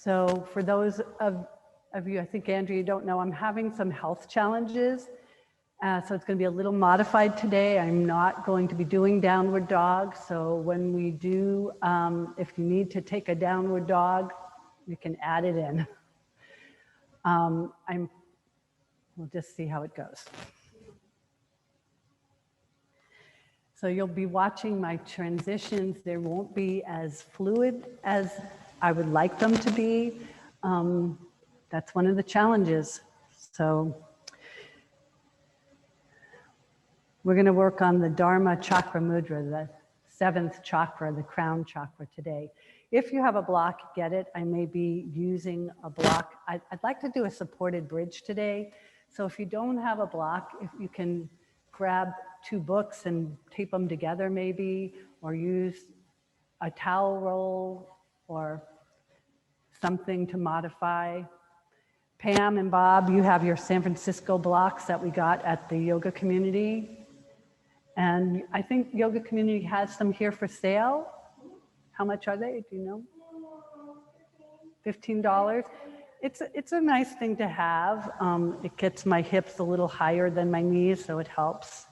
So for those of you, I think, Andrew, you don't know, I'm having some health challenges. So it's going to be a little modified today. I'm not going to be doing downward dog. So when we do, if you need to take a downward dog, you can add it in. We'll just see how it goes. So you'll be watching my transitions. They won't be as fluid as I would like them to be. That's one of the challenges. So we're going to work on the Dharma Chakra Mudra, the 7th chakra, the crown chakra today. If you have a block, get it. I may be using a block. I'd like to do a supported bridge today. So if you don't have a block, if you can grab 2 books and tape them together maybe, or use a towel roll or something to modify. Pam and Bob, you have your San Francisco blocks that we got at the yoga community. And I think yoga community has some here for sale. How much are they? Do you know? $15. It's a nice thing to have. It gets my hips a little higher than my knees, so it helps.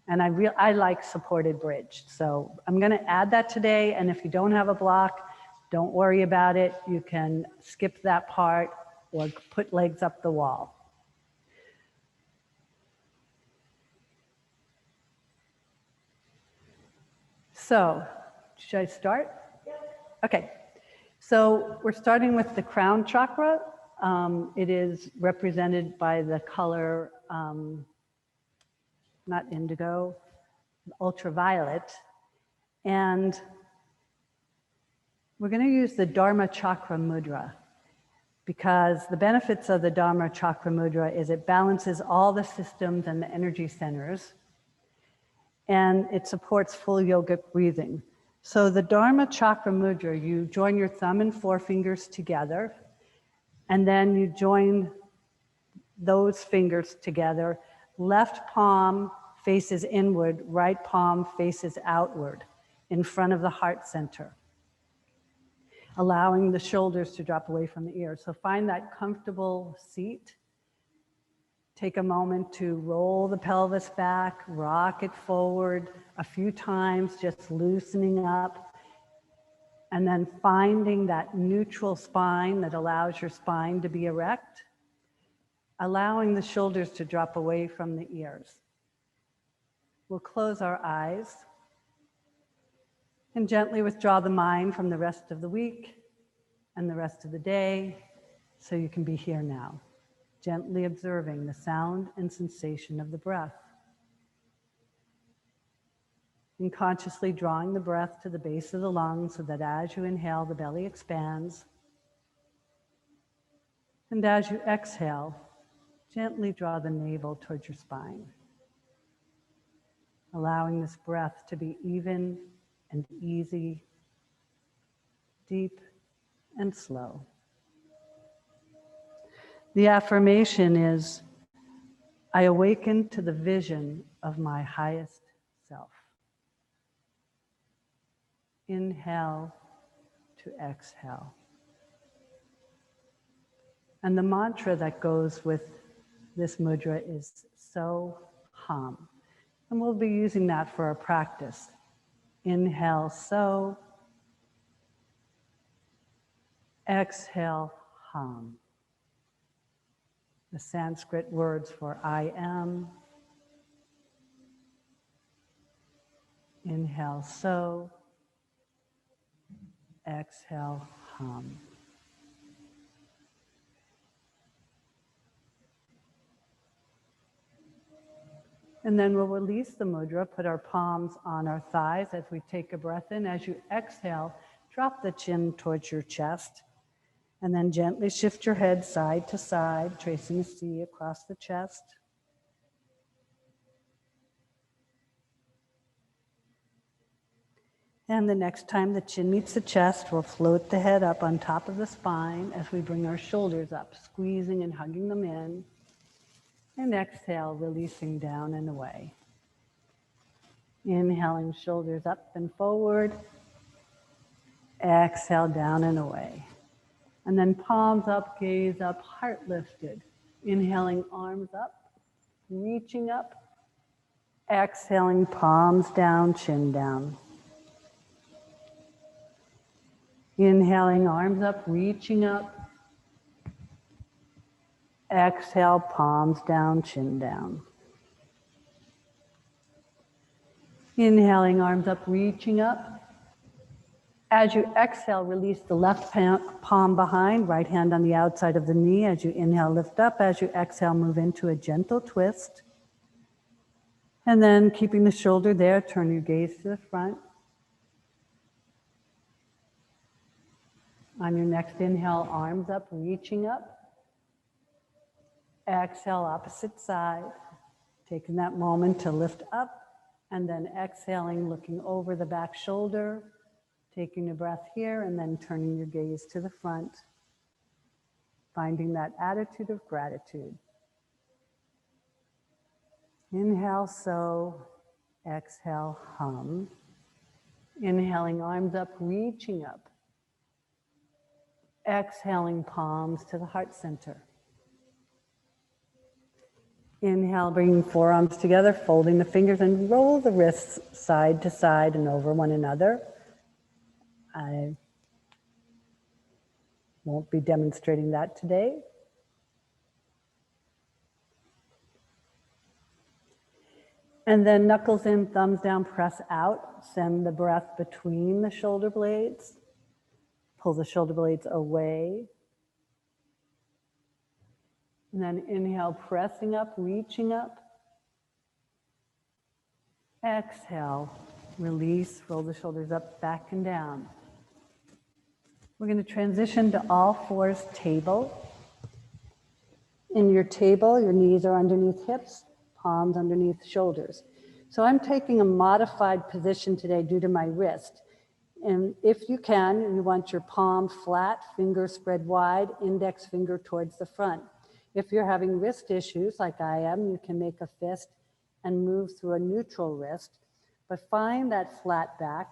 And I like supported bridge. So I'm going to add that today. And if you don't have a block, don't worry about it. You can skip that part or put legs up the wall. So, should I start? Okay. So we're starting with the crown chakra. It is represented by the color, not indigo, ultraviolet. And we're going to use the Dharma Chakra Mudra, because the benefits of the Dharma Chakra Mudra is it balances all the systems and the energy centers, and it supports full yogic breathing. So the Dharma Chakra Mudra, you join your thumb and forefingers together, and then you join those fingers together. Left palm faces inward, right palm faces outward in front of the heart center, allowing the shoulders to drop away from the ears. So find that comfortable seat. Take a moment to roll the pelvis back, rock it forward a few times, just loosening up, and then finding that neutral spine that allows your spine to be erect, allowing the shoulders to drop away from the ears. We'll close our eyes and gently withdraw the mind from the rest of the week and the rest of the day, so you can be here now, gently observing the sound and sensation of the breath. And consciously drawing the breath to the base of the lungs so that as you inhale, the belly expands. And as you exhale, gently draw the navel towards your spine, allowing this breath to be even and easy, deep and slow. The affirmation is, I awaken to the vision of my highest self. Inhale to exhale. And the mantra that goes with this mudra is So Hum. And we'll be using that for our practice. Inhale, So. Exhale, Hum. The Sanskrit words for I am. Inhale, So. Exhale, Hum. And then we'll release the mudra, put our palms on our thighs as we take a breath in. As you exhale, drop the chin towards your chest. And then gently shift your head side to side, tracing a C across the chest. And the next time the chin meets the chest, we'll float the head up on top of the spine as we bring our shoulders up, squeezing and hugging them in. And exhale, releasing down and away. Inhaling, shoulders up and forward. Exhale, down and away. And then palms up, gaze up, heart lifted. Inhaling, arms up, reaching up. Exhaling, palms down, chin down. Inhaling, arms up, reaching up. Exhale, palms down, chin down. Inhaling, arms up, reaching up. As you exhale, release the left palm behind, right hand on the outside of the knee. As you inhale, lift up. As you exhale, move into a gentle twist. And then keeping the shoulder there, turn your gaze to the front. On your next inhale, arms up, reaching up. Exhale, opposite side. Taking that moment to lift up, and then exhaling, looking over the back shoulder. Taking a breath here and then turning your gaze to the front, finding that attitude of gratitude. Inhale, so, exhale, hum. Inhaling, arms up, reaching up. Exhaling, palms to the heart center. Inhale, bringing forearms together, folding the fingers and roll the wrists side to side and over one another. I won't be demonstrating that today. And then knuckles in, thumbs down, press out. Send the breath between the shoulder blades. Pull the shoulder blades away. And then inhale, pressing up, reaching up. Exhale, release, roll the shoulders up, back and down. We're going to transition to all fours table. In your table, your knees are underneath hips, palms underneath shoulders. So I'm taking a modified position today due to my wrist. And if you can, you want your palm flat, fingers spread wide, index finger towards the front. If you're having wrist issues like I am, you can make a fist and move through a neutral wrist, but find that flat back.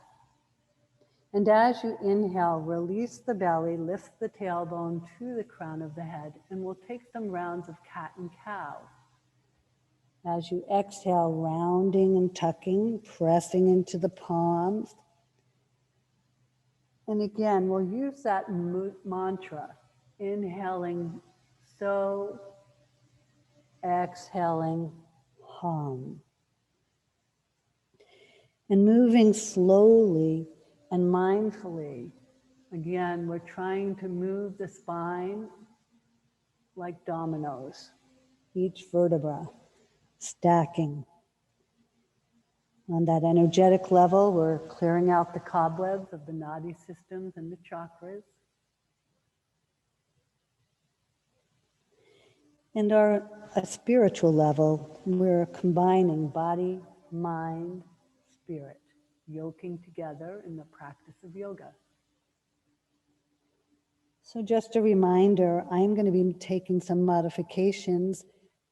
And as you inhale, release the belly, lift the tailbone to the crown of the head, and we'll take some rounds of cat and cow. As you exhale, rounding and tucking, pressing into the palms. And again, we'll use that mantra, inhaling, so, exhaling, hum. And moving slowly and mindfully. Again, we're trying to move the spine like dominoes, each vertebra stacking. On that energetic level, we're clearing out the cobwebs of the nadi systems and the chakras. And a spiritual level, we're combining body, mind, spirit, yoking together in the practice of yoga. So just a reminder, I'm going to be taking some modifications.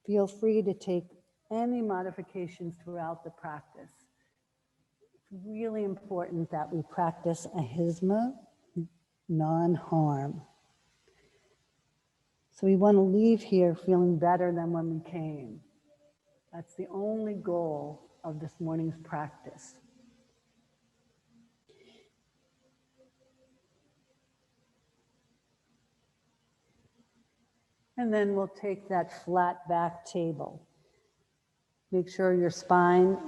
Feel free to take any modifications throughout the practice. It's really important that we practice ahimsa, non-harm. So we want to leave here feeling better than when we came. That's the only goal of this morning's practice. And then we'll take that flat back table. Make sure your spine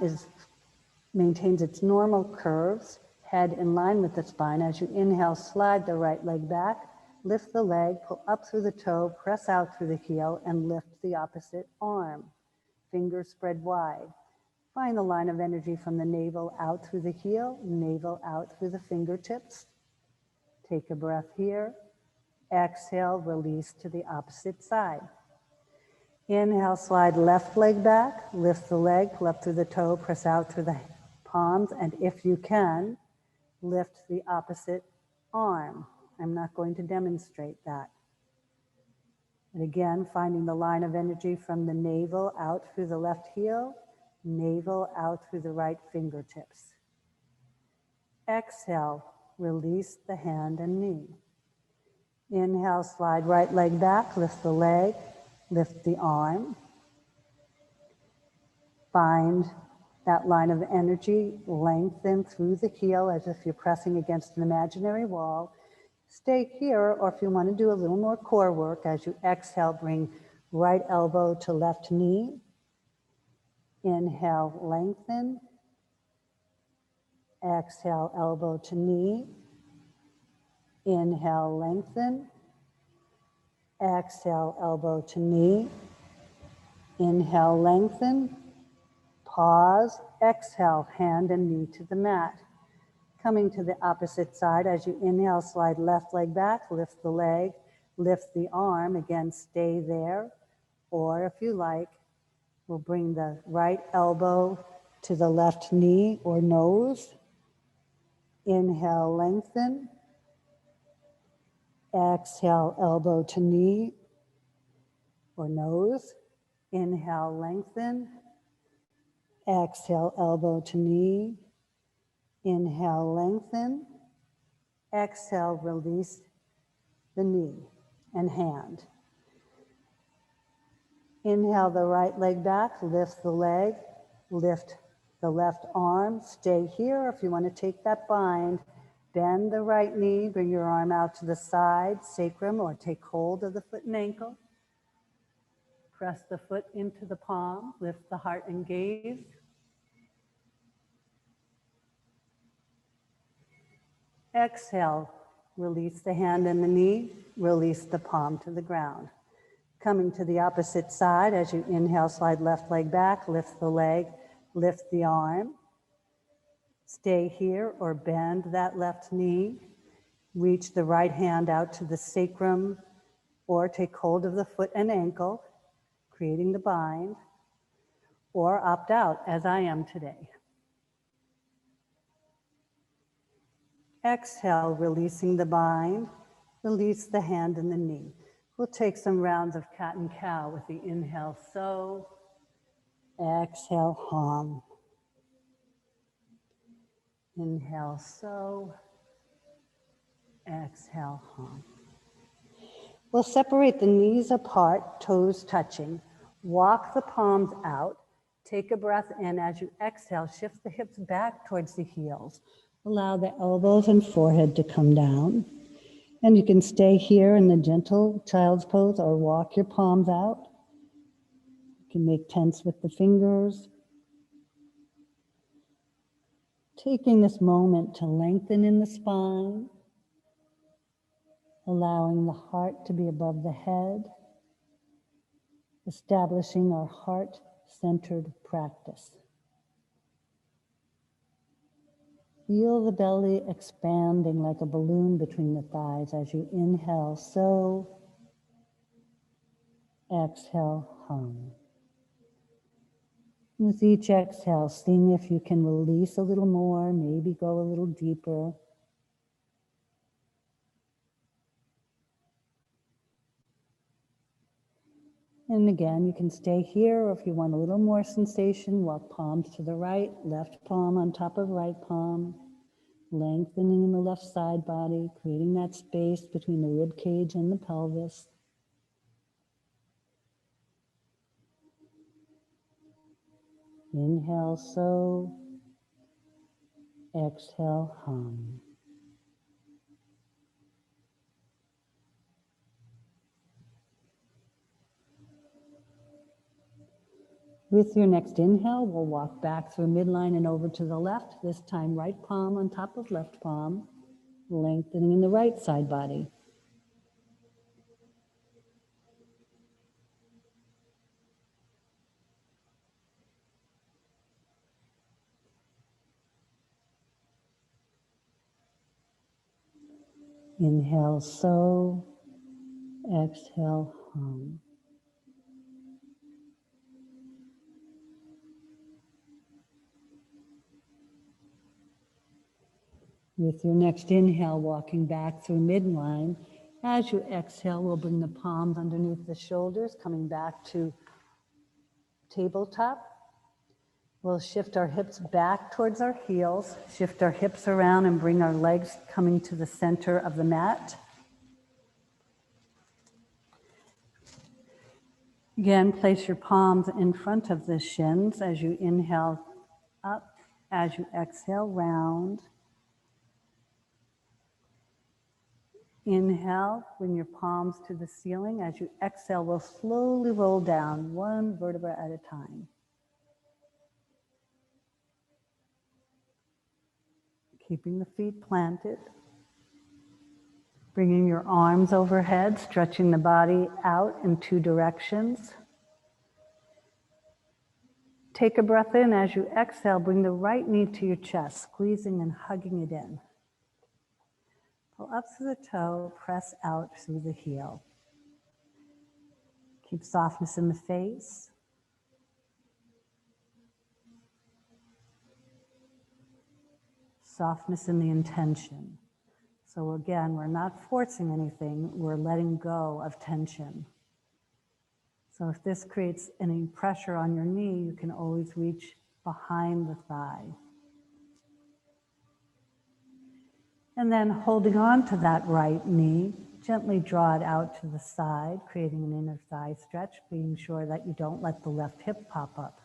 maintains its normal curves, head in line with the spine. As you inhale, slide the right leg back, lift the leg, pull up through the toe, press out through the heel, and lift the opposite arm. Fingers spread wide. Find the line of energy from the navel out through the heel, navel out through the fingertips. Take a breath here. Exhale, release to the opposite side. Inhale, slide left leg back, lift the leg, pull up through the toe, press out through the palms, and if you can, lift the opposite arm. I'm not going to demonstrate that. And again, finding the line of energy from the navel out through the left heel, navel out through the right fingertips. Exhale, release the hand and knee. Inhale, slide right leg back, lift the leg, lift the arm. Find that line of energy, lengthen through the heel as if you're pressing against an imaginary wall. Stay here, or if you want to do a little more core work, as you exhale, bring right elbow to left knee. Inhale, lengthen. Exhale, elbow to knee. Inhale, lengthen. Exhale, elbow to knee. Inhale, lengthen. Pause. Exhale, hand and knee to the mat. Coming to the opposite side, as you inhale, slide left leg back, lift the leg, lift the arm. Again, stay there. Or if you like, we'll bring the right elbow to the left knee or nose. Inhale, lengthen. Exhale, elbow to knee or nose. Inhale, lengthen. Exhale, elbow to knee. Inhale, lengthen. Exhale, release the knee and hand. Inhale the right leg back, lift the leg, lift the left arm. Stay here. If you want to take that bind, bend the right knee, bring your arm out to the side, sacrum, or take hold of the foot and ankle. Press the foot into the palm, lift the heart and gaze. Exhale, release the hand and the knee, release the palm to the ground. Coming to the opposite side, as you inhale, slide left leg back, lift the leg, lift the arm. Stay here or bend that left knee. Reach the right hand out to the sacrum or take hold of the foot and ankle, creating the bind, or opt out as I am today. Exhale, releasing the bind, release the hand and the knee. We'll take some rounds of cat and cow with the inhale, so. Exhale, hum. Inhale, so. Exhale, hum. We'll separate the knees apart, toes touching. Walk the palms out. Take a breath in. As you exhale, shift the hips back towards the heels. Allow the elbows and forehead to come down. And you can stay here in the gentle child's pose or walk your palms out. You can make tents with the fingers. Taking this moment to lengthen in the spine, allowing the heart to be above the head, establishing our heart-centered practice. Feel the belly expanding like a balloon between the thighs as you inhale, so. Exhale, hum. With each exhale, seeing if you can release a little more, maybe go a little deeper. And again, you can stay here, or if you want a little more sensation, walk palms to the right, left palm on top of right palm, lengthening in the left side body, creating that space between the rib cage and the pelvis. Inhale, so. Exhale, hum. With your next inhale, we'll walk back through midline and over to the left, this time right palm on top of left palm, lengthening in the right side body. Inhale, so. Exhale, hum. With your next inhale, walking back through midline. As you exhale, we'll bring the palms underneath the shoulders, coming back to tabletop. We'll shift our hips back towards our heels, shift our hips around and bring our legs coming to the center of the mat. Again, place your palms in front of the shins as you inhale up, as you exhale, round. Inhale, bring your palms to the ceiling. As you exhale, we'll slowly roll down, one vertebra at a time. Keeping the feet planted. Bringing your arms overhead, stretching the body out in two directions. Take a breath in. As you exhale, bring the right knee to your chest, squeezing and hugging it in. Pull up through the toe, press out through the heel. Keep softness in the face. Softness in the intention. So again, we're not forcing anything, we're letting go of tension. So if this creates any pressure on your knee, you can always reach behind the thigh. And then holding on to that right knee, gently draw it out to the side, creating an inner thigh stretch, being sure that you don't let the left hip pop up.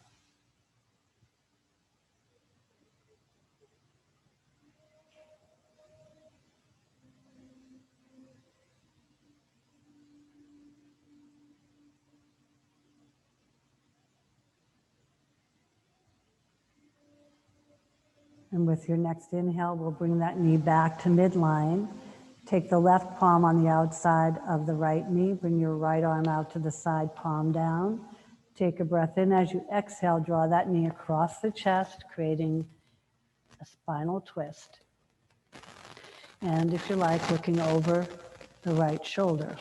And with your next inhale, we'll bring that knee back to midline. Take the left palm on the outside of the right knee. Bring your right arm out to the side, palm down. Take a breath in. As you exhale, draw that knee across the chest, creating a spinal twist. And if you like, looking over the right shoulder.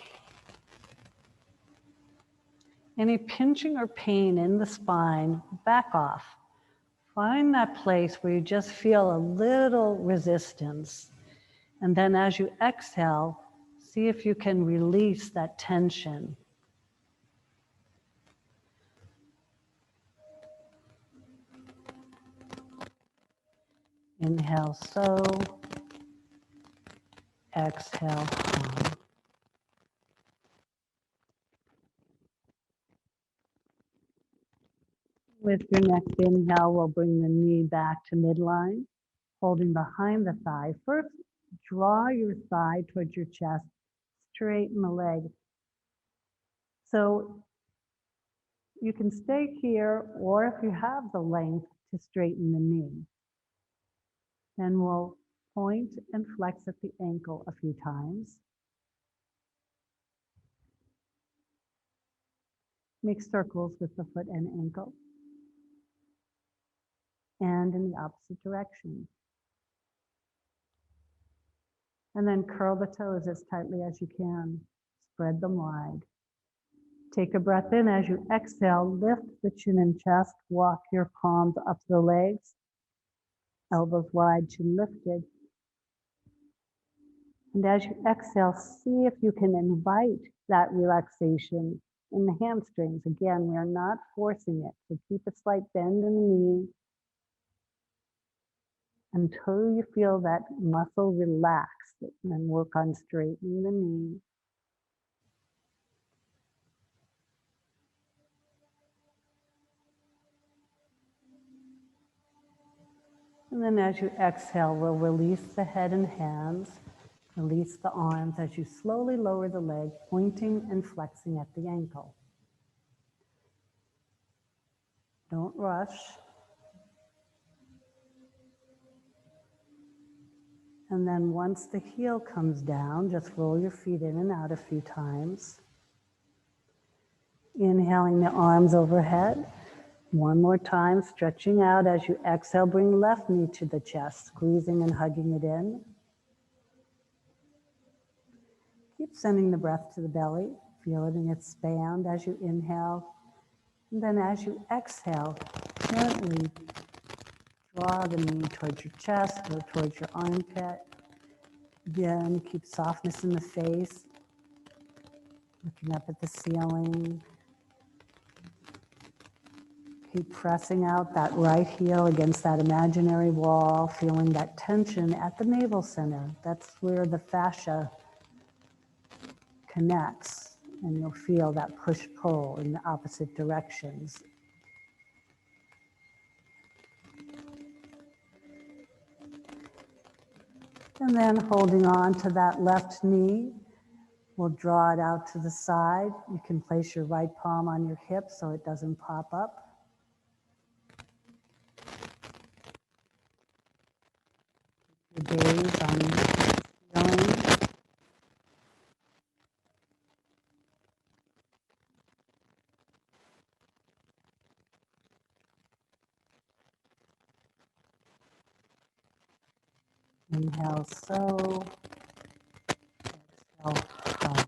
Any pinching or pain in the spine, back off. Find that place where you just feel a little resistance. And then as you exhale, see if you can release that tension. Inhale, so. Exhale, calm. With your next inhale, we'll bring the knee back to midline, holding behind the thigh. First, draw your thigh towards your chest, straighten the leg. So you can stay here, or if you have the length, to straighten the knee. Then we'll point and flex at the ankle a few times. Make circles with the foot and ankle. And in the opposite direction. And then curl the toes as tightly as you can. Spread them wide. Take a breath in. As you exhale, lift the chin and chest. Walk your palms up the legs. Elbows wide, chin lifted. And as you exhale, see if you can invite that relaxation in the hamstrings. Again, we are not forcing it. So keep a slight bend in the knee until you feel that muscle relax, and then work on straightening the knee. And then as you exhale, we'll release the head and hands, release the arms as you slowly lower the leg, pointing and flexing at the ankle. Don't rush. And then once the heel comes down, just roll your feet in and out a few times. Inhaling the arms overhead. One more time, stretching out. As you exhale, bring left knee to the chest, squeezing and hugging it in. Keep sending the breath to the belly, feeling it expand as you inhale. And then as you exhale, gently draw the knee towards your chest or towards your armpit. Again, keep softness in the face, looking up at the ceiling. Keep pressing out that right heel against that imaginary wall, feeling that tension at the navel center. That's where the fascia connects. And you'll feel that push-pull in the opposite directions. And then holding on to that left knee, we'll draw it out to the side. You can place your right palm on your hip so it doesn't pop up. Your gaze on the ceiling. Inhale, so. Exhale, hug.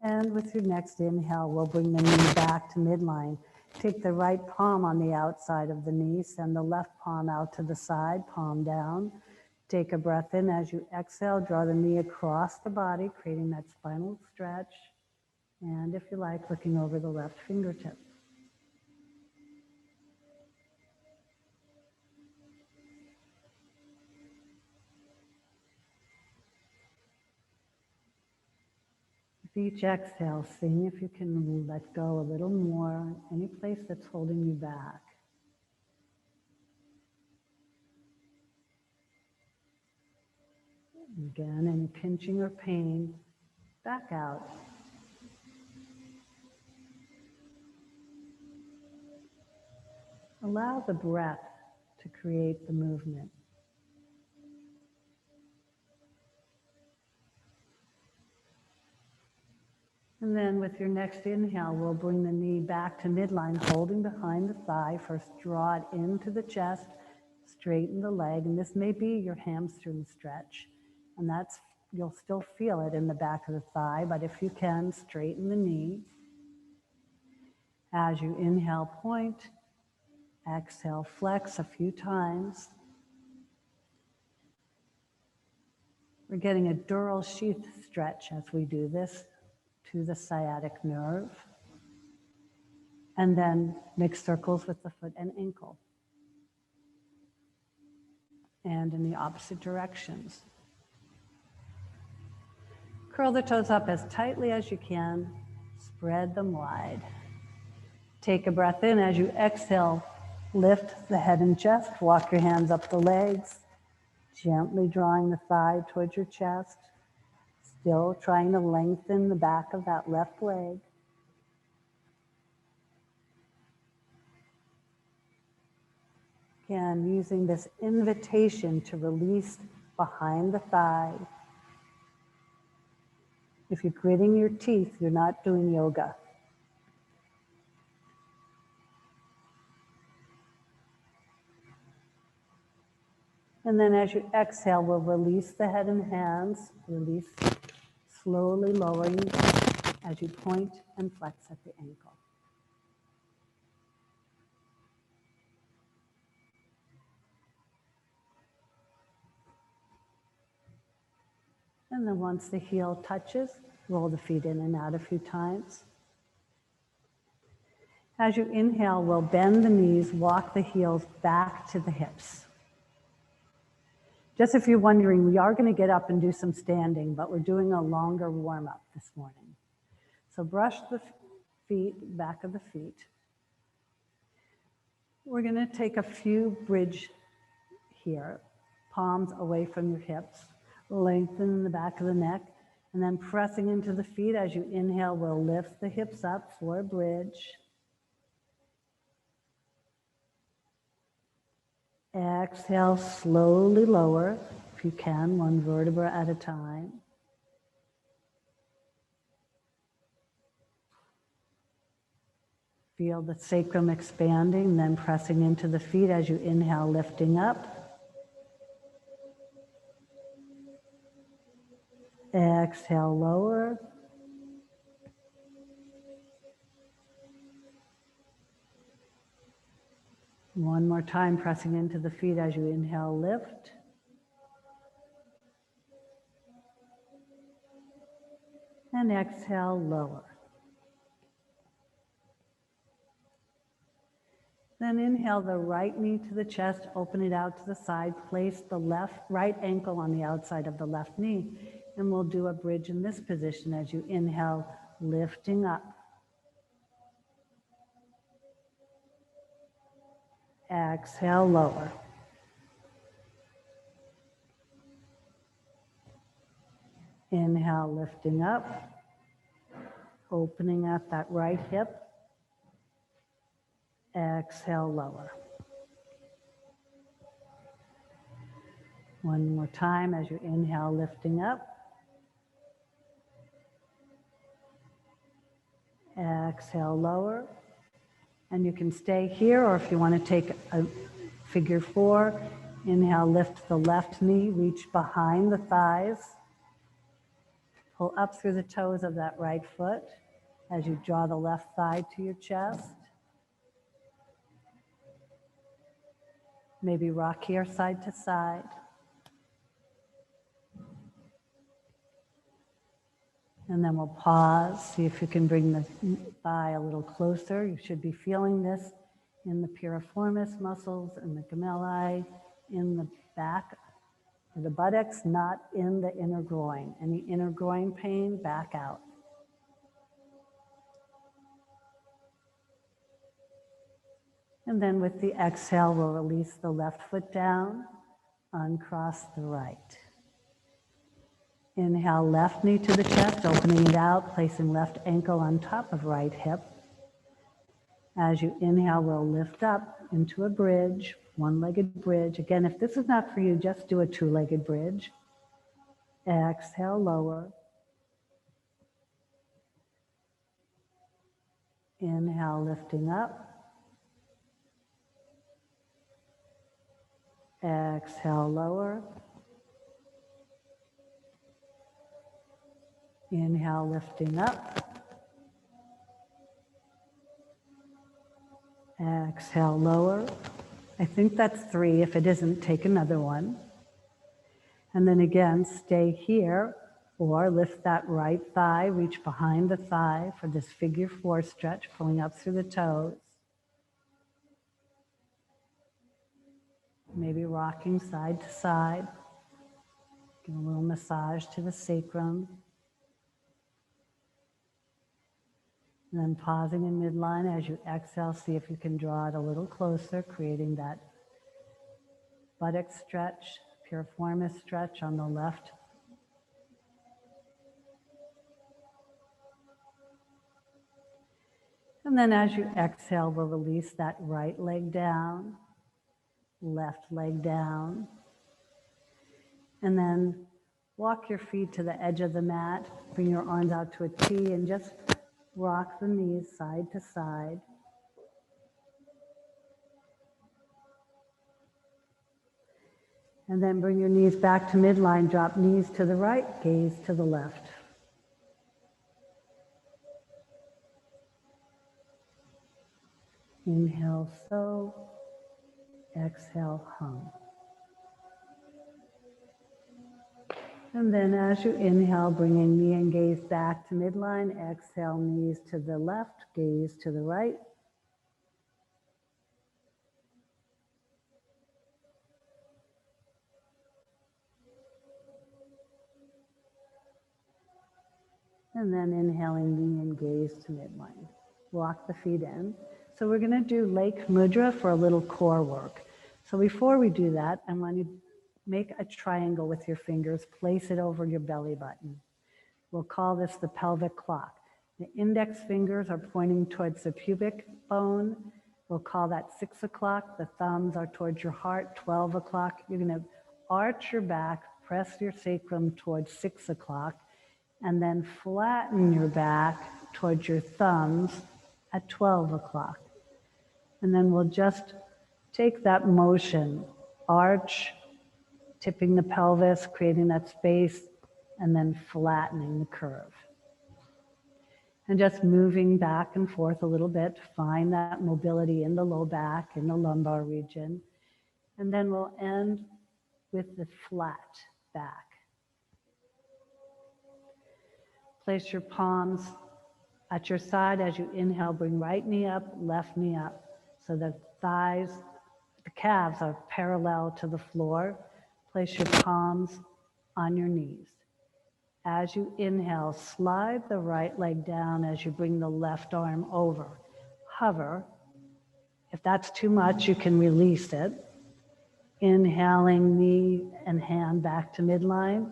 And with your next inhale, we'll bring the knee back to midline. Take the right palm on the outside of the knee, send the left palm out to the side, palm down. Take a breath in as you exhale, draw the knee across the body, creating that spinal stretch. And if you like, looking over the left fingertip. With each exhale, seeing if you can let go a little more, any place that's holding you back. Again, any pinching or pain, back out. Allow the breath to create the movement. And then with your next inhale, we'll bring the knee back to midline, holding behind the thigh. First, draw it into the chest, straighten the leg, and this may be your hamstring stretch. And that's, you'll still feel it in the back of the thigh, but if you can, straighten the knee. As you inhale, point. Exhale, flex a few times. We're getting a dural sheath stretch as we do this to the sciatic nerve. And then make circles with the foot and ankle. And in the opposite directions. Curl the toes up as tightly as you can. Spread them wide. Take a breath in as you exhale. Lift the head and chest. Walk your hands up the legs. Gently drawing the thigh towards your chest. Still trying to lengthen the back of that left leg. Again, using this invitation to release behind the thigh. If you're gritting your teeth, you're not doing yoga. And then as you exhale, we'll release the head and hands. Release, slowly lowering as you point and flex at the ankle. And then once the heel touches, roll the feet in and out a few times. As you inhale, we'll bend the knees, walk the heels back to the hips. Just if you're wondering, we are going to get up and do some standing, but we're doing a longer warm-up this morning. So brush the feet, back of the feet. We're going to take a few bridge here, palms away from your hips, lengthen the back of the neck, and then pressing into the feet. As you inhale, we'll lift the hips up for a bridge. Exhale, slowly lower, if you can, one vertebra at a time. Feel the sacrum expanding, then pressing into the feet as you inhale, lifting up. Exhale, lower. One more time, pressing into the feet as you inhale, lift. And exhale, lower. Then inhale the right knee to the chest, open it out to the side, place the right ankle on the outside of the left knee, And we'll do a bridge in this position as you inhale, lifting up. Exhale, lower. Inhale, lifting up, opening at that right hip. Exhale, lower. One more time as you inhale, lifting up. Exhale, lower. And you can stay here, or if you want to take a figure 4, inhale, lift the left knee, reach behind the thighs. Pull up through the toes of that right foot as you draw the left thigh to your chest. Maybe rock here side to side. And then we'll pause, see if you can bring the thigh a little closer. You should be feeling this in the piriformis muscles and the gemelli, in the back of the buttocks, not in the inner groin. Any inner groin pain, back out. And then with the exhale, we'll release the left foot down, uncross the right. Inhale, left knee to the chest, opening it out, placing left ankle on top of right hip. As you inhale, we'll lift up into a bridge, one-legged bridge. Again, if this is not for you, just do a two-legged bridge. Exhale, lower. Inhale, lifting up. Exhale, lower. Inhale, lifting up. Exhale, lower. I think that's 3. If it isn't, take another one. And then again, stay here, or lift that right thigh, reach behind the thigh for this figure 4 stretch, pulling up through the toes. Maybe rocking side to side. Give a little massage to the sacrum. And then pausing in midline as you exhale, see if you can draw it a little closer, creating that buttock stretch, piriformis stretch on the left. And then as you exhale, we'll release that right leg down, left leg down. And then walk your feet to the edge of the mat, bring your arms out to a T, and just rock the knees side to side. And then bring your knees back to midline, drop knees to the right, gaze to the left. Inhale, so. Exhale, hum. And then as you inhale, bringing knee and gaze back to midline, exhale, knees to the left, gaze to the right. And then inhaling, knee and gaze to midline. Walk the feet in. So we're going to do Lake Mudra for a little core work. So before we do that, I want you to make a triangle with your fingers, place it over your belly button. We'll call this the pelvic clock. The index fingers are pointing towards the pubic bone. We'll call that 6 o'clock. The thumbs are towards your heart, 12 o'clock. You're going to arch your back, press your sacrum towards 6 o'clock, and then flatten your back towards your thumbs at 12 o'clock. And then we'll just take that motion, arch, tipping the pelvis, creating that space, and then flattening the curve. And just moving back and forth a little bit to find that mobility in the low back, in the lumbar region. And then we'll end with the flat back. Place your palms at your side as you inhale, bring right knee up, left knee up. So the thighs, the calves are parallel to the floor. Place your palms on your knees. As you inhale, slide the right leg down as you bring the left arm over. Hover. If that's too much, you can release it. Inhaling, knee and hand back to midline.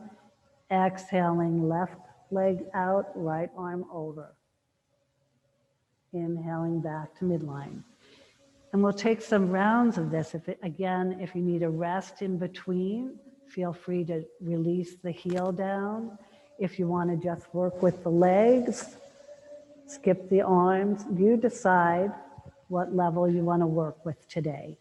Exhaling, left leg out, right arm over. Inhaling back to midline. And we'll take some rounds of this. If you need a rest in between, feel free to release the heel down. If you want to just work with the legs, skip the arms. You decide what level you want to work with today.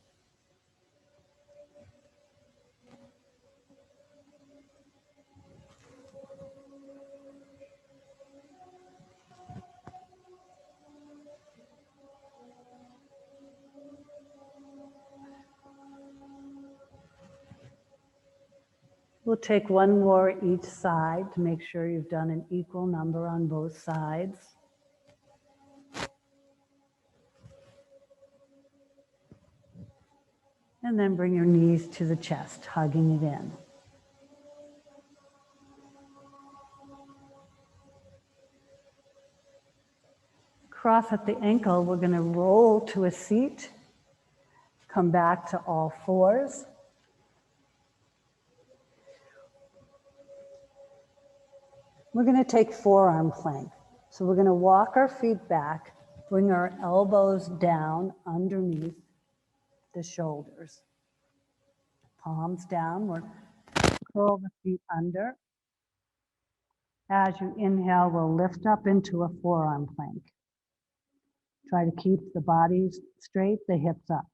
We'll take one more each side to make sure you've done an equal number on both sides. And then bring your knees to the chest, hugging it in. Cross at the ankle, we're going to roll to a seat, come back to all fours. We're going to take forearm plank. So we're going to walk our feet back, bring our elbows down underneath the shoulders. Palms down, we'll curl the feet under. As you inhale, we'll lift up into a forearm plank. Try to keep the body straight, the hips up.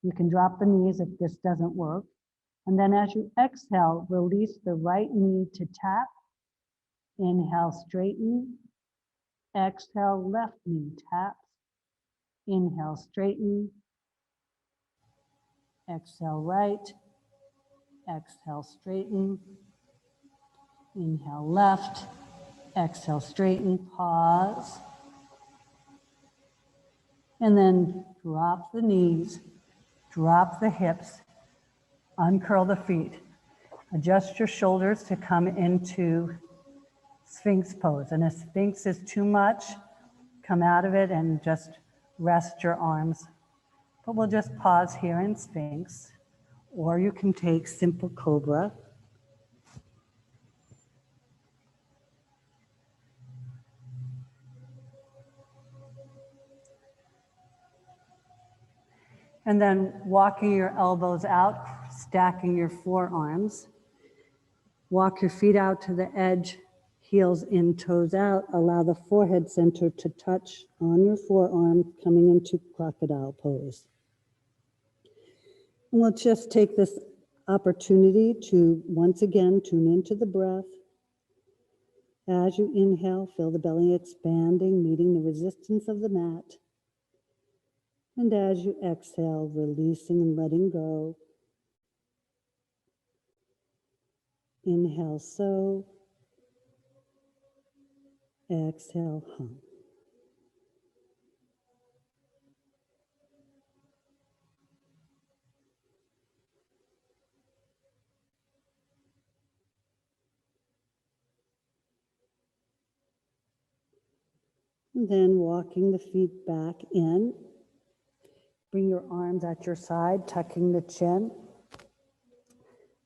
You can drop the knees if this doesn't work. And then as you exhale, release the right knee to tap. Inhale, straighten. Exhale, left knee taps. Inhale, straighten. Exhale, right. Exhale, straighten. Inhale, left. Exhale, straighten. Pause. And then drop the knees, drop the hips, uncurl the feet. Adjust your shoulders to come into Sphinx Pose. And if Sphinx is too much, come out of it and just rest your arms. But we'll just pause here in Sphinx. Or you can take simple Cobra. And then walking your elbows out, stacking your forearms. Walk your feet out to the edge, heels in, toes out. Allow the forehead center to touch on your forearm, coming into Crocodile Pose. And we'll just take this opportunity to once again tune into the breath. As you inhale, feel the belly expanding, meeting the resistance of the mat. And as you exhale, releasing and letting go. Inhale, so. Exhale, hum. And then walking the feet back in. Bring your arms at your side, tucking the chin.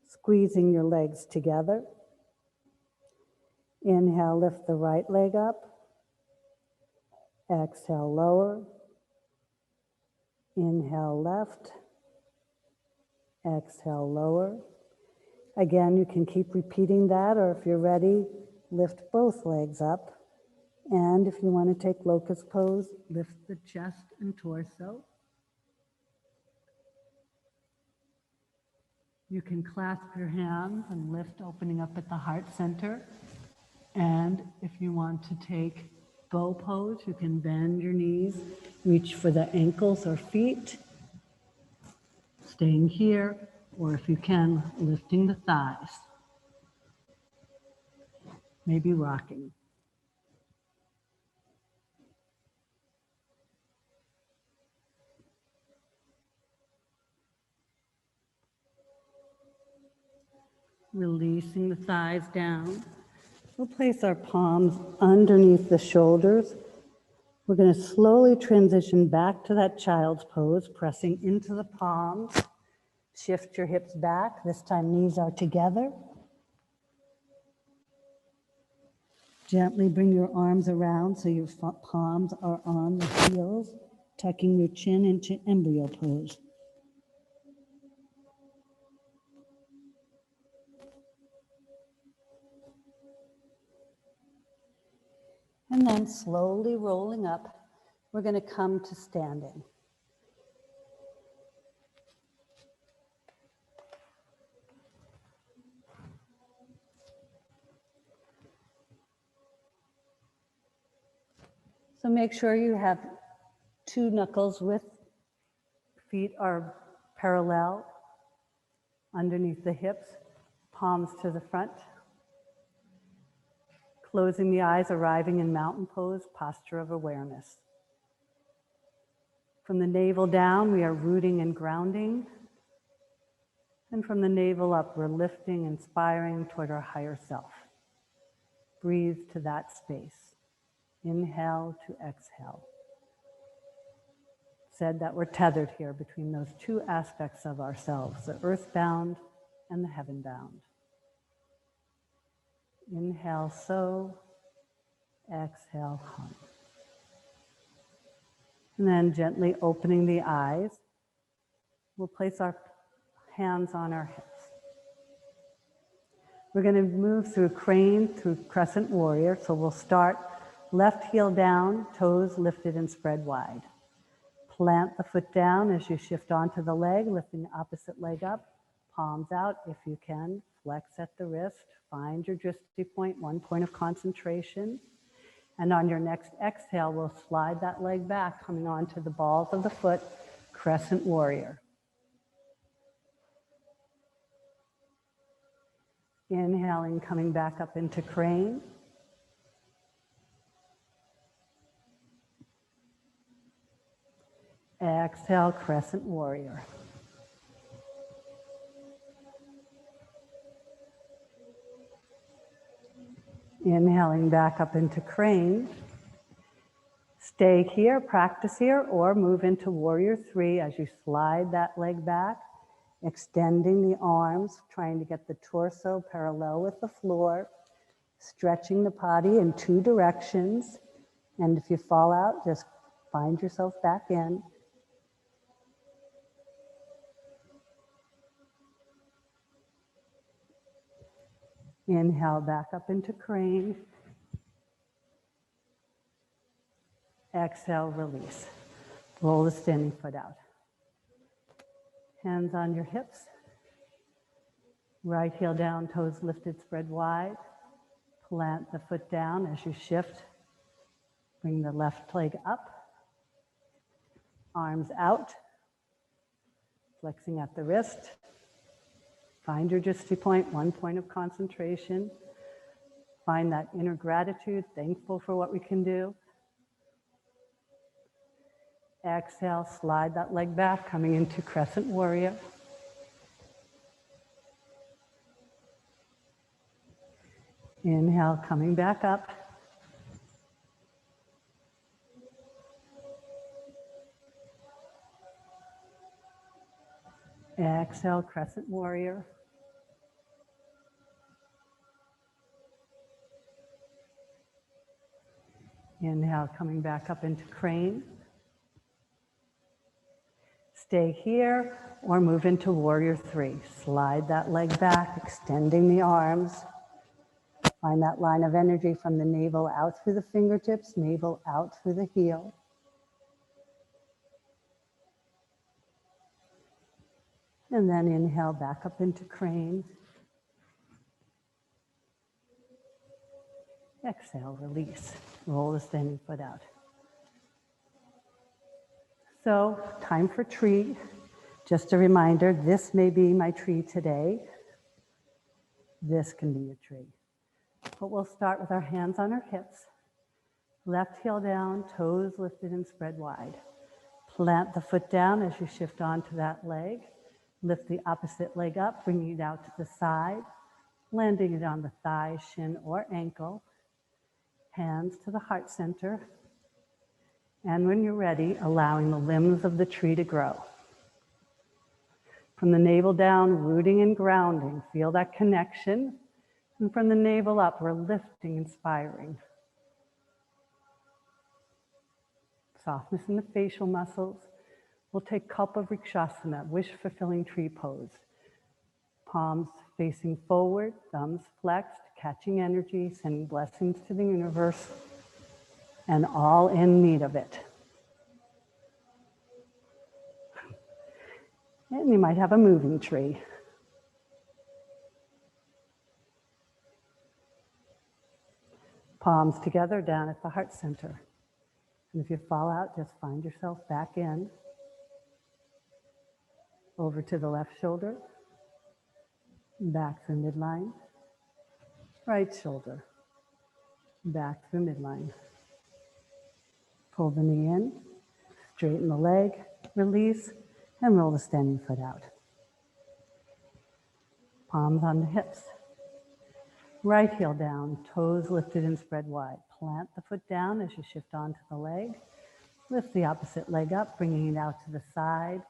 Squeezing your legs together. Inhale, lift the right leg up. Exhale, lower. Inhale, left. Exhale, lower. Again, you can keep repeating that, or if you're ready, lift both legs up. And if you want to take Locust Pose, lift the chest and torso. You can clasp your hands and lift, opening up at the heart center. And if you want to take bow pose, you can bend your knees, reach for the ankles or feet, staying here, or if you can, lifting the thighs, maybe rocking. Releasing the thighs down. We'll place our palms underneath the shoulders. We're going to slowly transition back to that child's pose, pressing into the palms. Shift your hips back. This time knees are together. Gently bring your arms around so your palms are on the heels, tucking your chin into embryo pose. And then slowly rolling up, we're going to come to standing. So make sure you have two knuckles width, feet are parallel underneath the hips, palms to the front. Closing the eyes, arriving in mountain pose, posture of awareness. From the navel down, we are rooting and grounding. And from the navel up, we're lifting, inspiring toward our higher self. Breathe to that space. Inhale to exhale. Said that we're tethered here between those two aspects of ourselves, the earthbound and the heaven-bound. Inhale, so. Exhale, hum. And then gently opening the eyes, we'll place our hands on our hips. We're going to move through crane, through Crescent Warrior. So we'll start left heel down, toes lifted and spread wide. Plant the foot down as you shift onto the leg, lifting the opposite leg up, palms out if you can, flex at the wrist, find your drishti point, one point of concentration. And on your next exhale, we'll slide that leg back, coming onto the balls of the foot, Crescent Warrior. Inhaling, coming back up into crane. Exhale, Crescent Warrior. Inhaling back up into crane. Stay here, practice here, or move into Warrior 3 as you slide that leg back, extending the arms, trying to get the torso parallel with the floor, stretching the body in two directions. And if you fall out, just find yourself back in. Inhale back up into crane. Exhale, release. Roll the standing foot out. Hands on your hips. Right heel down, toes lifted, spread wide. Plant the foot down as you shift. Bring the left leg up. Arms out. Flexing at the wrist. Find your drishti point, one point of concentration. Find that inner gratitude, thankful for what we can do. Exhale, slide that leg back, coming into Crescent Warrior. Inhale, coming back up. Exhale, Crescent Warrior. Inhale, coming back up into crane. Stay here or move into Warrior 3. Slide that leg back, extending the arms. Find that line of energy from the navel out through the fingertips, navel out through the heel. And then inhale back up into crane. Exhale, release. Roll the standing foot out. So, time for tree. Just a reminder, this may be my tree today. This can be your tree. But we'll start with our hands on our hips. Left heel down, toes lifted and spread wide. Plant the foot down as you shift onto that leg. Lift the opposite leg up, bringing it out to the side. landing it on the thigh, shin, or ankle. Hands to the heart center. And when you're ready, allowing the limbs of the tree to grow. From the navel down, rooting and grounding. Feel that connection. And from the navel up, we're lifting, inspiring. Softness in the facial muscles. We'll take Kalpa Rikshasana, wish-fulfilling tree pose. Palms facing forward, thumbs flexed, catching energy, sending blessings to the universe, and all in need of it. And you might have a moving tree. Palms together down at the heart center. And if you fall out, just find yourself back in. Over to the left shoulder. Back through midline. Right shoulder. Back through midline. Pull the knee in. Straighten the leg. Release. And roll the standing foot out. Palms on the hips. Right heel down, toes lifted and spread wide. Plant the foot down as you shift onto the leg. Lift the opposite leg up, bringing it out to the side,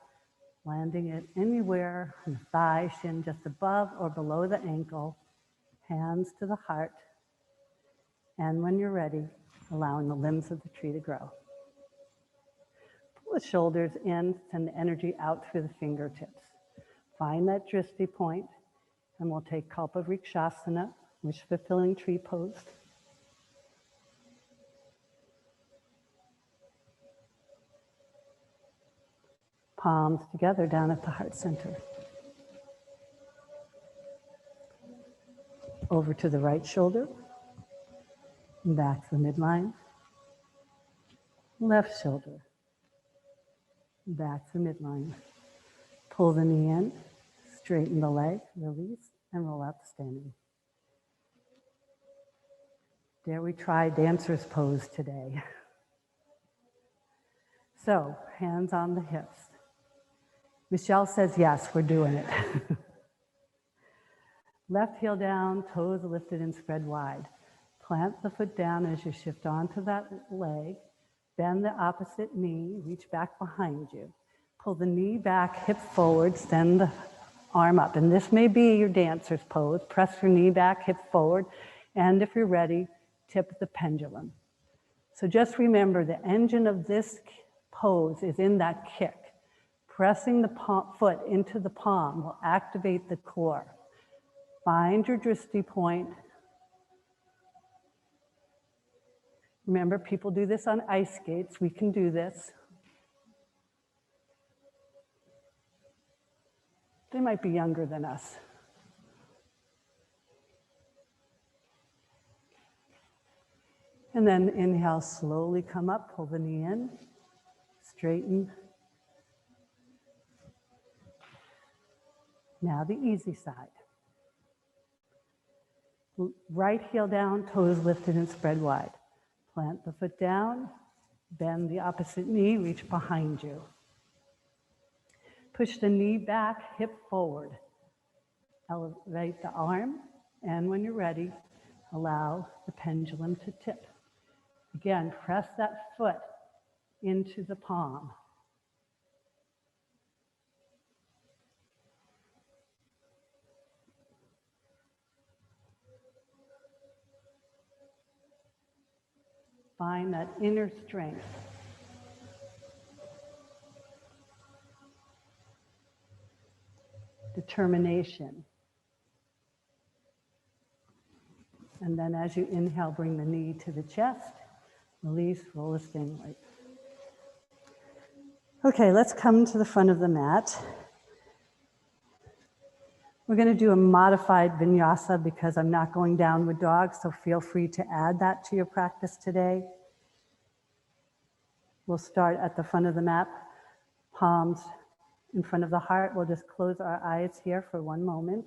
landing it anywhere on the thigh, shin just above or below the ankle. Hands to the heart. And when you're ready, allowing the limbs of the tree to grow. Pull the shoulders in, send the energy out through the fingertips. Find that drishti point, and we'll take Kalpa Rikshasana, wish-fulfilling tree pose. Palms together down at the heart center. Over to the right shoulder, back to the midline. Left shoulder, back to midline. Pull the knee in, straighten the leg, release, and roll out the standing. Dare we try dancer's pose today? So, hands on the hips. Michelle says yes, we're doing it. Left heel down, toes lifted and spread wide. Plant the foot down as you shift onto that leg. Bend the opposite knee, reach back behind you. Pull the knee back, hip forward, send the arm up. And this may be your dancer's pose. Press your knee back, hip forward. And if you're ready, tip the pendulum. So just remember the engine of this pose is in that kick. Pressing the foot into the palm will activate the core. Find your drishti point. Remember, people do this on ice skates. We can do this. They might be younger than us. And then inhale, slowly come up, pull the knee in, straighten. Now the easy side. Right heel down, toes lifted and spread wide. Plant the foot down, bend the opposite knee, reach behind you. Push the knee back, hip forward. Elevate the arm, and when you're ready, allow the pendulum to tip. Again, press that foot into the palm. Find that inner strength. Determination. And then as you inhale, bring the knee to the chest. Release, roll the standing leg. Okay, let's come to the front of the mat. We're going to do a modified vinyasa because I'm not going downward dog, so feel free to add that to your practice today. We'll start at the front of the mat, palms in front of the heart. We'll just close our eyes here for one moment.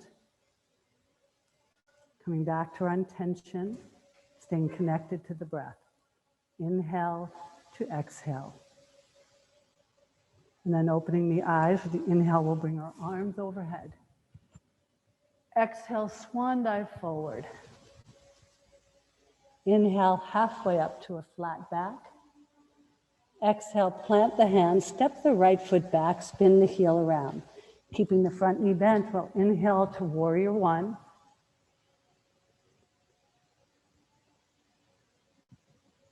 Coming back to our intention, staying connected to the breath. Inhale to exhale. And then opening the eyes. With the inhale, we'll bring our arms overhead. Exhale, swan dive forward. Inhale, halfway up to a flat back. Exhale, plant the hands, step the right foot back, spin the heel around. Keeping the front knee bent, we'll inhale to warrior one.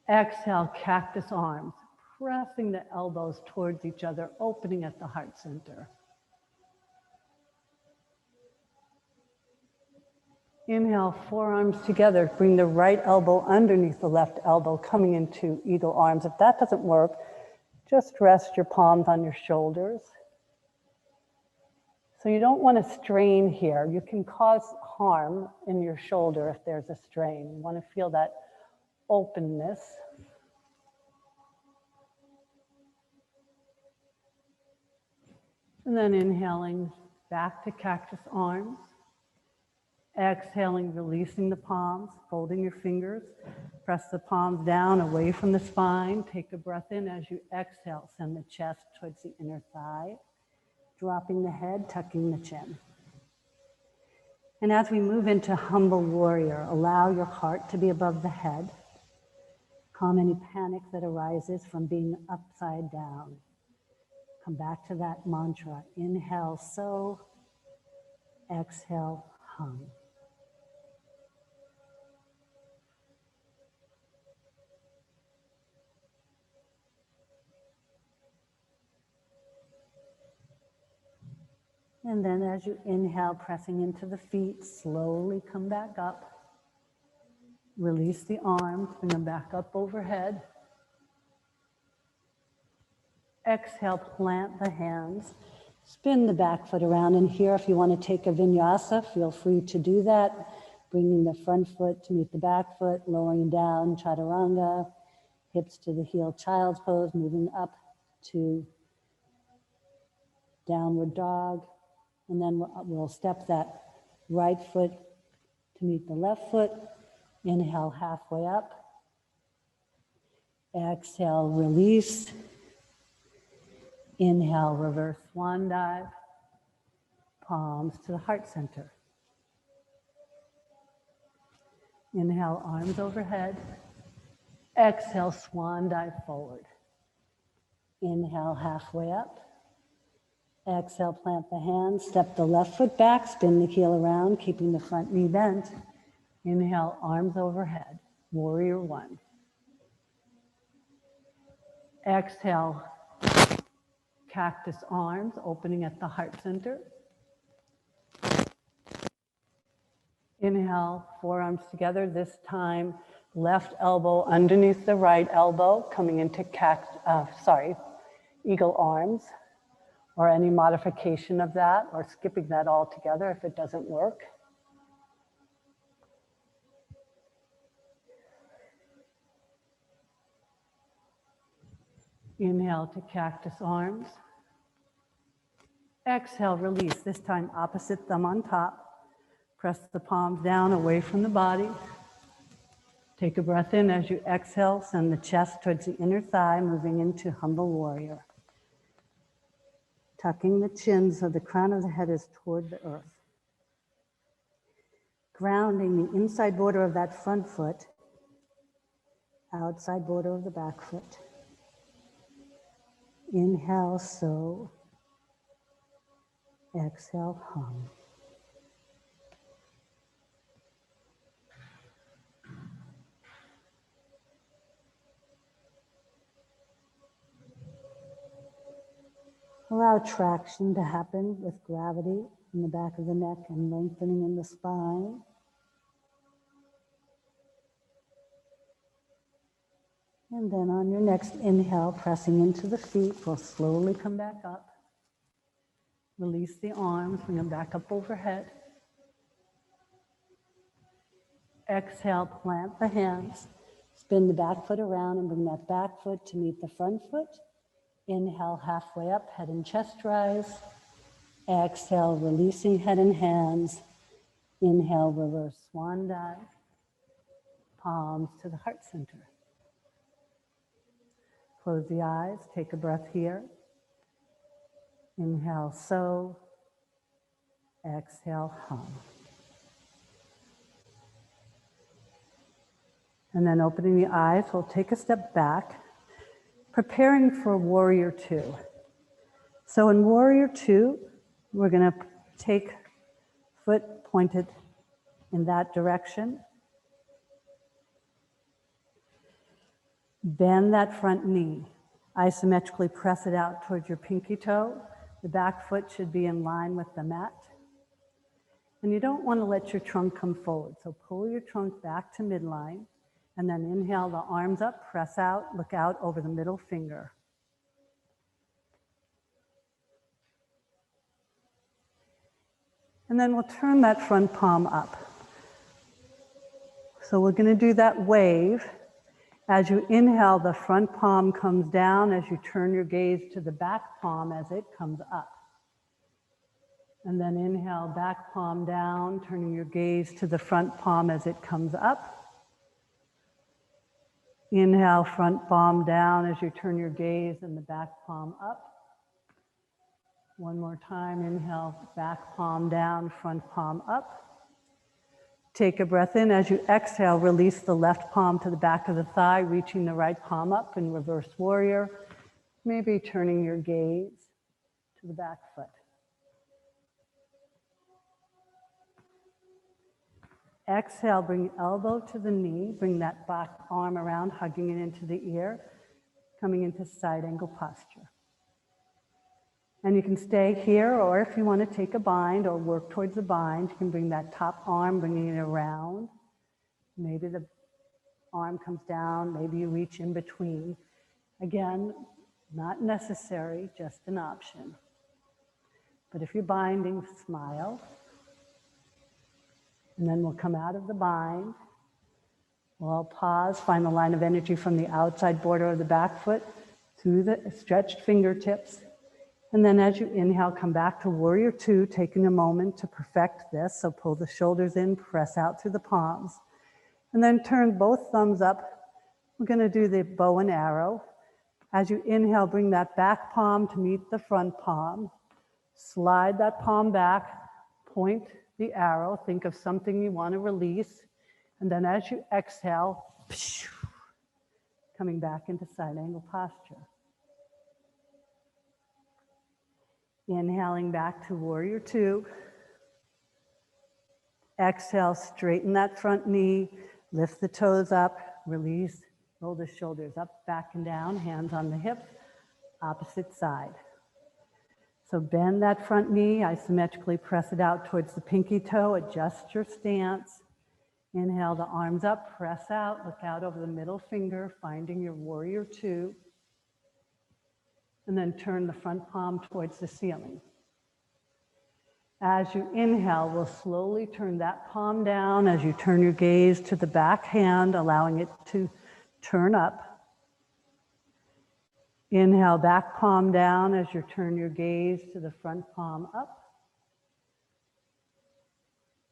Exhale, cactus arms, pressing the elbows towards each other, opening at the heart center. Inhale, forearms together. Bring the right elbow underneath the left elbow, coming into eagle arms. If that doesn't work, just rest your palms on your shoulders. So you don't want to strain here. You can cause harm in your shoulder if there's a strain. You want to feel that openness. And then inhaling back to cactus arms. Exhaling, releasing the palms, folding your fingers. Press the palms down away from the spine. Take a breath in as you exhale. Send the chest towards the inner thigh. Dropping the head, tucking the chin. And as we move into humble warrior, allow your heart to be above the head. Calm any panic that arises from being upside down. Come back to that mantra. Inhale, so. Exhale, hum. And then as you inhale, pressing into the feet, slowly come back up. Release the arms, bring them back up overhead. Exhale, plant the hands. Spin the back foot around. And here, if you want to take a vinyasa, feel free to do that. Bringing the front foot to meet the back foot, lowering down, chaturanga. Hips to the heel, child's pose, moving up to downward dog. And then we'll step that right foot to meet the left foot. Inhale, halfway up. Exhale, release. Inhale, reverse swan dive. Palms to the heart center. Inhale, arms overhead. Exhale, swan dive forward. Inhale, halfway up. Exhale, plant the hands, step the left foot back, spin the heel around, keeping the front knee bent. Inhale, arms overhead, warrior one. Exhale, cactus arms, opening at the heart center. Inhale, forearms together, this time left elbow underneath the right elbow, coming into eagle arms. Or any modification of that, or skipping that altogether if it doesn't work. Inhale to cactus arms. Exhale, release. This time, opposite thumb on top. Press the palms down away from the body. Take a breath in as you exhale. Send the chest towards the inner thigh, moving into humble warrior. Tucking the chin so the crown of the head is toward the earth. Grounding the inside border of that front foot, outside border of the back foot. Inhale, so. Exhale, hum. Allow traction to happen with gravity in the back of the neck and lengthening in the spine. And then on your next inhale, pressing into the feet, we'll slowly come back up. Release the arms, bring them back up overhead. Exhale, plant the hands. Spin the back foot around and bring that back foot to meet the front foot. Inhale, halfway up, head and chest rise. Exhale, releasing head and hands. Inhale, reverse swan dive. Palms to the heart center. Close the eyes, take a breath here. Inhale, so. Exhale, hum. And then opening the eyes, we'll take a step back, preparing for Warrior Two. So in Warrior Two, we're going to take foot pointed in that direction. Bend that front knee. Isometrically press it out towards your pinky toe. The back foot should be in line with the mat. And you don't want to let your trunk come forward. So pull your trunk back to midline. And then inhale the arms up, press out, look out over the middle finger. And then we'll turn that front palm up. So we're going to do that wave. As you inhale, the front palm comes down as you turn your gaze to the back palm as it comes up. And then inhale, back palm down, turning your gaze to the front palm as it comes up. Inhale, front palm down as you turn your gaze and the back palm up. One more time, inhale, back palm down, front palm up. Take a breath in. As you exhale, release the left palm to the back of the thigh, reaching the right palm up in reverse warrior. Maybe turning your gaze to the back foot. Exhale, bring elbow to the knee, bring that back arm around, hugging it into the ear, coming into side angle posture. And you can stay here, or if you want to take a bind or work towards a bind, you can bring that top arm, bringing it around. Maybe the arm comes down, maybe you reach in between. Again, not necessary, just an option. But if you're binding, smile. And then we'll come out of the bind. We'll pause, find the line of energy from the outside border of the back foot through the stretched fingertips. And then as you inhale, come back to Warrior Two, taking a moment to perfect this. So pull the shoulders in, press out through the palms. And then turn both thumbs up. We're going to do the bow and arrow. As you inhale, bring that back palm to meet the front palm. Slide that palm back, point the arrow, think of something you want to release, and then as you exhale, coming back into side angle posture. Inhaling back to Warrior Two. Exhale, straighten that front knee, lift the toes up, release, roll the shoulders up, back and down, hands on the hip, opposite side. So bend that front knee, isometrically press it out towards the pinky toe, adjust your stance. Inhale the arms up, press out, look out over the middle finger, finding your Warrior Two. And then turn the front palm towards the ceiling. As you inhale, we'll slowly turn that palm down as you turn your gaze to the back hand, allowing it to turn up. Inhale, back palm down as you turn your gaze to the front palm up.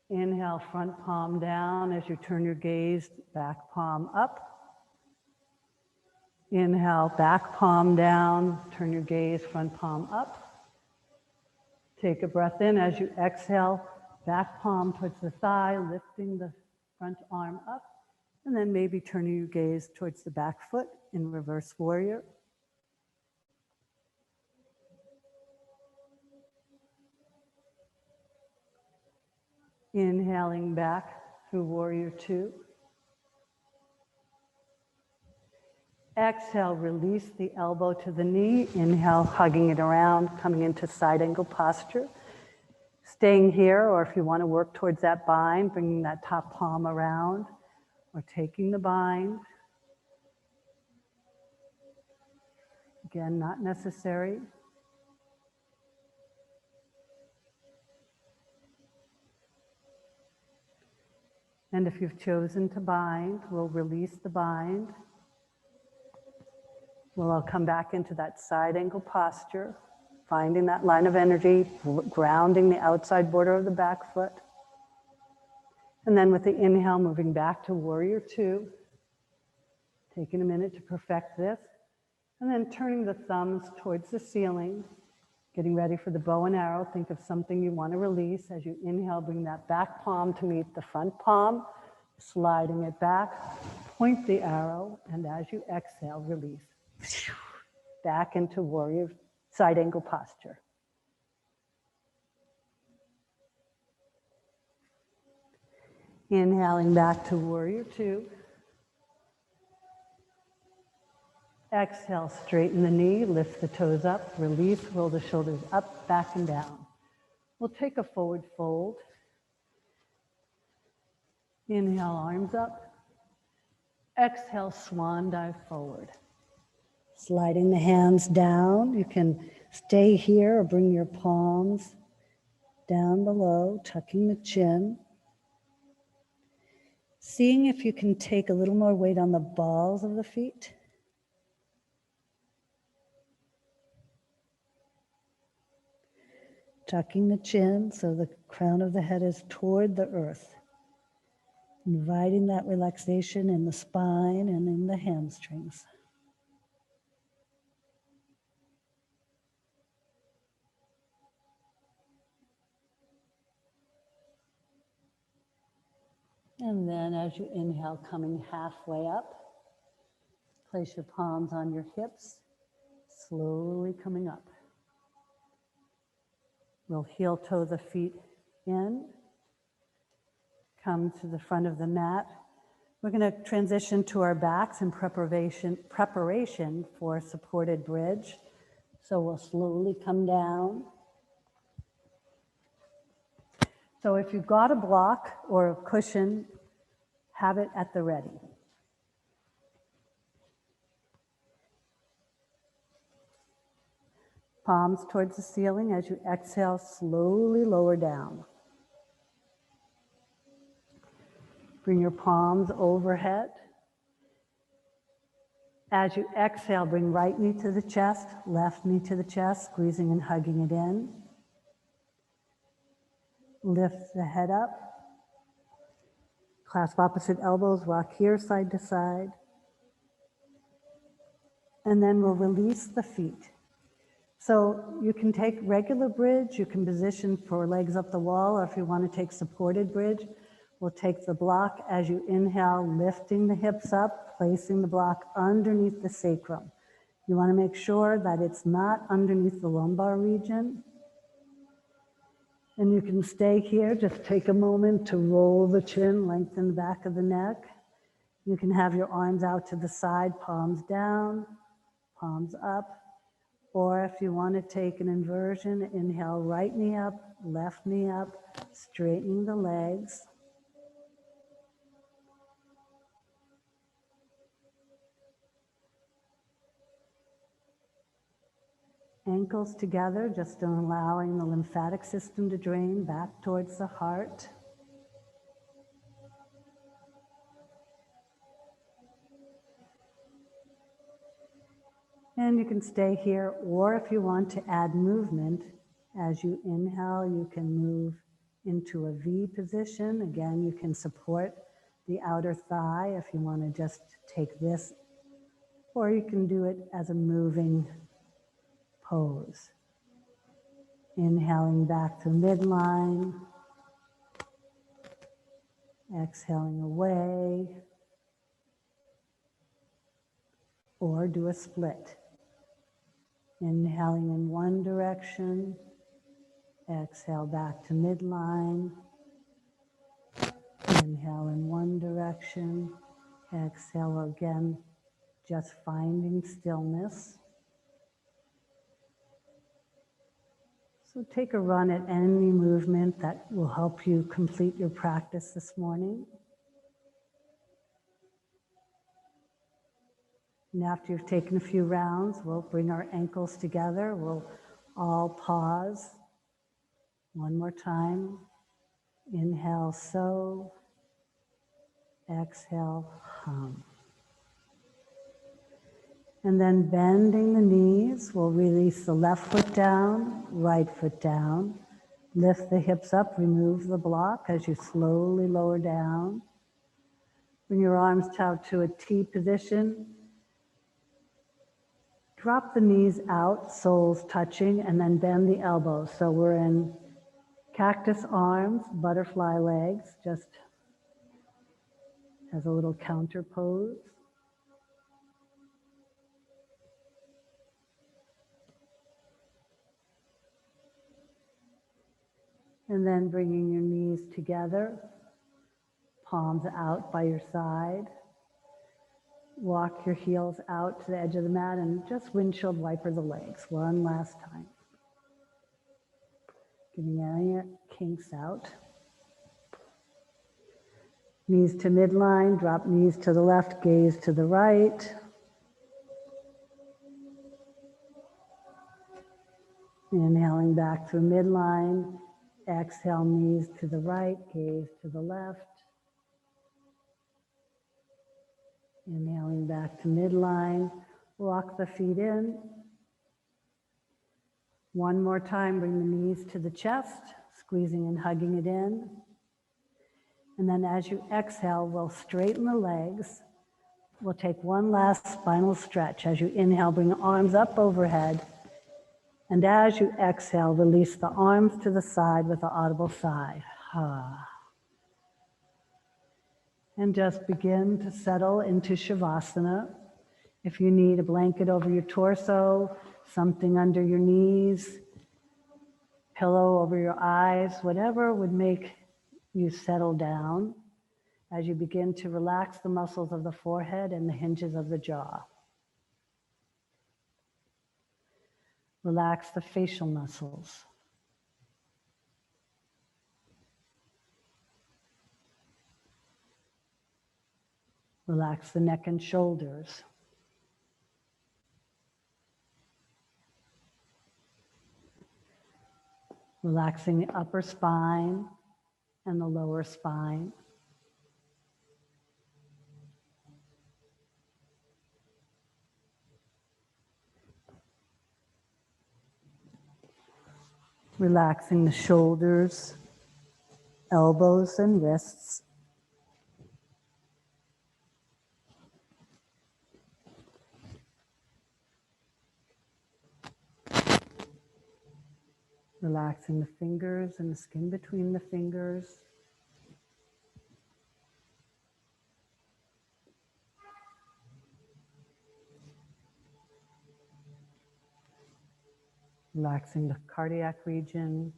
Inhale, front palm down as you turn your gaze, back palm up. Inhale, back palm down, turn your gaze, front palm up. Take a breath in. As you exhale, back palm towards the thigh, lifting the front arm up, and then maybe turning your gaze towards the back foot in reverse warrior. Inhaling back through Warrior Two. Exhale, release the elbow to the knee. Inhale, hugging it around, coming into side angle posture. Staying here, or if you want to work towards that bind, bringing that top palm around, or taking the bind. Again, not necessary. And if you've chosen to bind, we'll release the bind. We'll all come back into that side angle posture, finding that line of energy, grounding the outside border of the back foot. And then with the inhale, moving back to Warrior Two, taking a minute to perfect this, and then turning the thumbs towards the ceiling, getting ready for the bow and arrow. Think of something you want to release. As you inhale, bring that back palm to meet the front palm, sliding it back, point the arrow, and as you exhale, release. Back into warrior side angle posture. Inhaling back to warrior two. Exhale, straighten the knee, lift the toes up, release, roll the shoulders up, back and down. We'll take a forward fold. Inhale, arms up. Exhale, swan dive forward. Sliding the hands down. You can stay here or bring your palms down below, tucking the chin. Seeing if you can take a little more weight on the balls of the feet. Tucking the chin so the crown of the head is toward the earth. Inviting that relaxation in the spine and in the hamstrings. And then as you inhale, coming halfway up, place your palms on your hips, slowly coming up. We'll heel toe the feet in, come to the front of the mat. We're going to transition to our backs in preparation for supported bridge. So we'll slowly come down. So if you've got a block or a cushion, have it at the ready. Palms towards the ceiling. As you exhale, slowly lower down. Bring your palms overhead. As you exhale, bring right knee to the chest, left knee to the chest, squeezing and hugging it in. Lift the head up. Clasp opposite elbows, rock here side to side. And then we'll release the feet. So you can take regular bridge, you can position for legs up the wall, or if you want to take supported bridge, we'll take the block as you inhale, lifting the hips up, placing the block underneath the sacrum. You want to make sure that it's not underneath the lumbar region. And you can stay here, just take a moment to roll the chin, lengthen the back of the neck. You can have your arms out to the side, palms down, palms up. Or if you want to take an inversion, inhale, right knee up, left knee up, straightening the legs. Ankles together, just allowing the lymphatic system to drain back towards the heart. And you can stay here, or if you want to add movement, as you inhale, you can move into a V position. Again, you can support the outer thigh if you want to just take this, or you can do it as a moving pose. Inhaling back to midline, exhaling away, or do a split. Inhaling in one direction, exhale back to midline. Inhale in one direction, exhale again, just finding stillness. So take a run at any movement that will help you complete your practice this morning. And after you've taken a few rounds, we'll bring our ankles together. We'll all pause. One more time. Inhale, so. Exhale, hum. And then bending the knees, we'll release the left foot down, right foot down. Lift the hips up, remove the block as you slowly lower down. Bring your arms out to a T position. Drop the knees out, soles touching, and then bend the elbows. So we're in cactus arms, butterfly legs, just as a little counter pose. And then bringing your knees together, palms out by your side. Walk your heels out to the edge of the mat and just windshield wiper the legs one last time. Getting any kinks out. Knees to midline, drop knees to the left, gaze to the right. Inhaling back through midline. Exhale, knees to the right, gaze to the left. Inhaling back to midline. Walk the feet in. One more time, bring the knees to the chest, squeezing and hugging it in. And then as you exhale, we'll straighten the legs. We'll take one last spinal stretch. As you inhale, bring the arms up overhead. And as you exhale, release the arms to the side with an audible sigh. And just begin to settle into Shavasana. If you need a blanket over your torso, something under your knees, pillow over your eyes, whatever would make you settle down as you begin to relax the muscles of the forehead and the hinges of the jaw. Relax the facial muscles. Relax the neck and shoulders. Relaxing the upper spine and the lower spine. Relaxing the shoulders, elbows, and wrists. Relaxing the fingers and the skin between the fingers. Relaxing the cardiac region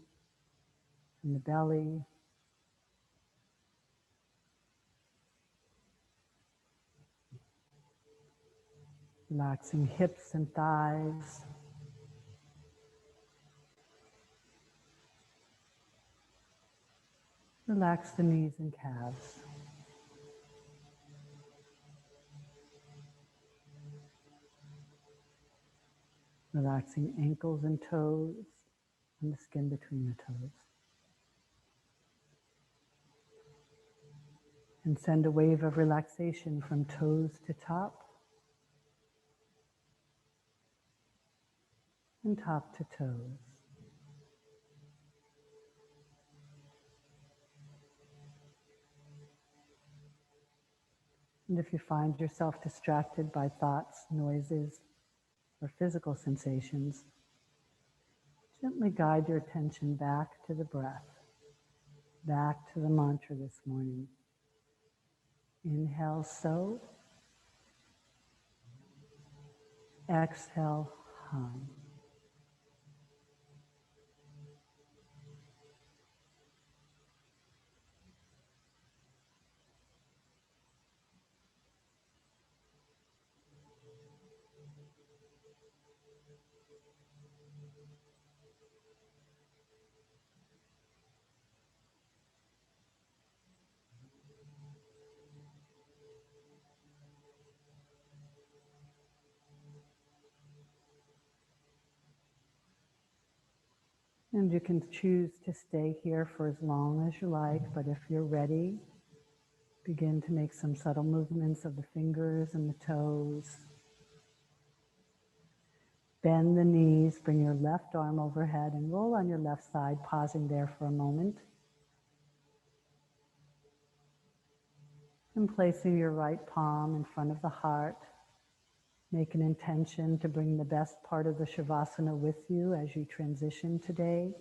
and the belly. Relaxing hips and thighs. Relax the knees and calves. Relaxing ankles and toes and the skin between the toes. And send a wave of relaxation from toes to top and top to toes. And if you find yourself distracted by thoughts, noises, or physical sensations, gently guide your attention back to the breath, back to the mantra this morning. Inhale, so. Exhale, hum. And you can choose to stay here for as long as you like, but if you're ready, begin to make some subtle movements of the fingers and the toes. Bend the knees, bring your left arm overhead and roll on your left side, pausing there for a moment. And placing your right palm in front of the heart. Make an intention to bring the best part of the Shavasana with you as you transition today.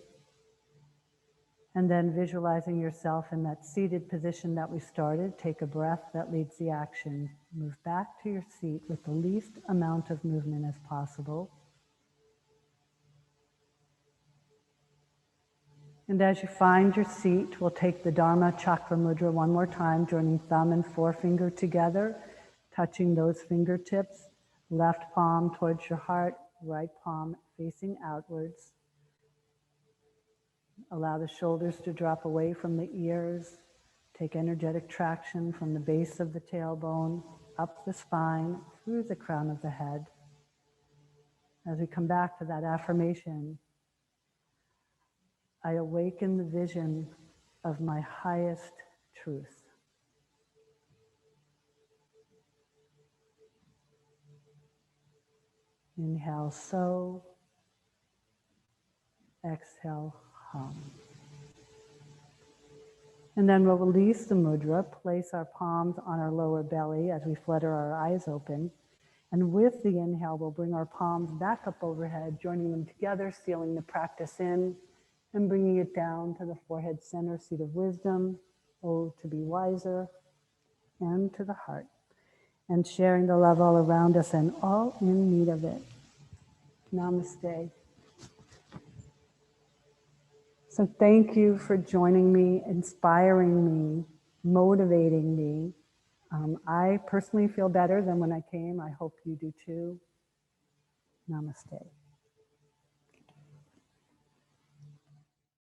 And then visualizing yourself in that seated position that we started, take a breath that leads the action. Move back to your seat with the least amount of movement as possible. And as you find your seat, we'll take the Dharma Chakra Mudra one more time, joining thumb and forefinger together, touching those fingertips, left palm towards your heart, right palm facing outwards. Allow the shoulders to drop away from the ears. Take energetic traction from the base of the tailbone, up the spine, through the crown of the head. As we come back to that affirmation, I awaken the vision of my highest truth. Inhale, so. Exhale, hum. And then we'll release the mudra, place our palms on our lower belly as we flutter our eyes open. And with the inhale, we'll bring our palms back up overhead, joining them together, sealing the practice in, and bringing it down to the forehead center, seat of wisdom, oh, to be wiser, and to the heart. And sharing the love all around us and all in need of it. Namaste. So thank you for joining me, inspiring me, motivating me. I personally feel better than when I came. I hope you do too. Namaste.